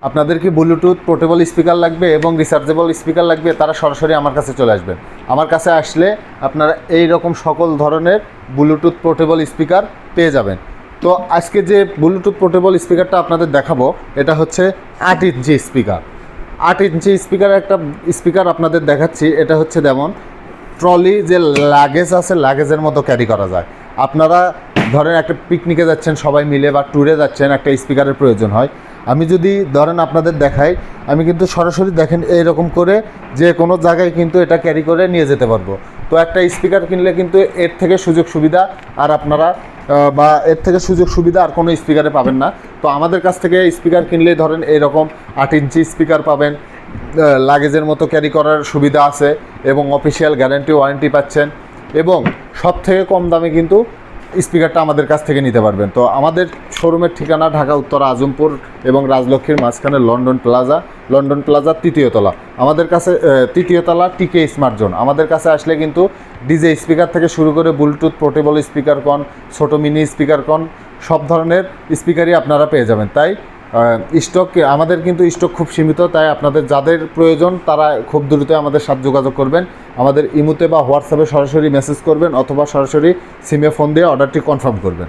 আপনাদের কি Bluetooth portable speaker লাগবে এবং রিচার্জেবল স্পিকার লাগবে, তারা সরাসরি আমার কাছে চলে আসবেন। আমার কাছে আসলে আপনারা এই রকম সকল ধরনের ব্লুটুথ পোর্টেবল স্পিকার পেয়ে যাবেন। তো আজকে যে ব্লুটুথ পোর্টেবল স্পিকারটা আপনাদের দেখাবো, এটা হচ্ছে 8 ইঞ্চি স্পিকার। 8 ইঞ্চি স্পিকার একটা স্পিকার আপনাদের দেখাচ্ছি। এটা হচ্ছে যেমন ট্রলি যে লাগেজ আছে, লাগেজের মতো ক্যারি করা যায়। আপনারা ধরেন একটা পিকনিকে যাচ্ছেন সবাই মিলে বা ট্যুরে যাচ্ছেন, একটা স্পিকারের প্রয়োজন হয়। আমি যদি ধরেন আপনাদের দেখাই, আমি কিন্তু সরাসরি দেখেন এইরকম করে যে কোনো জায়গায় কিন্তু এটা ক্যারি করে নিয়ে যেতে পারবো। তো একটা স্পিকার কিনলে কিন্তু এর থেকে সুযোগ সুবিধা আর আপনারা বা এর থেকে সুযোগ সুবিধা আর কোনো স্পিকারে পাবেন না। তো আমাদের কাছ থেকে স্পিকার কিনলেই ধরেন এরকম 8 ইঞ্চি স্পিকার পাবেন, লাগেজের মতো ক্যারি করার সুবিধা আছে এবং অফিসিয়াল গ্যারান্টি ওয়ারেন্টি পাচ্ছেন, এবং সব থেকে কম দামে কিন্তু স্পিকারটা আমাদের কাছ থেকে নিতে পারবেন। তো আমাদের শোরুমের ঠিকানা ঢাকা উত্তরা আজমপুর এবং রাজলক্ষ্মীর মাঝখানে লন্ডন প্লাজা 3য় তলা। আমাদের কাছে 3য় তলা টিকে স্মার্ট জোন। আমাদের কাছে আসলে কিন্তু ডিজে স্পিকার থেকে শুরু করে ব্লুটুথ পোর্টেবল স্পিকার কন, ছোটো মিনি স্পিকার কন, সব ধরনের স্পিকারই আপনারা পেয়ে যাবেন। তাই স্টক আমাদের কিন্তু স্টক খুব সীমিত। তাই আপনাদের যাদের প্রয়োজন তারা খুব দ্রুত আমাদের সাথে যোগাযোগ করবেন। আমাদের ইমোতে বা হোয়াটসঅ্যাপে সরাসরি মেসেজ করবেন অথবা সরাসরি সিমে ফোন দিয়ে অর্ডারটি কনফার্ম করবেন।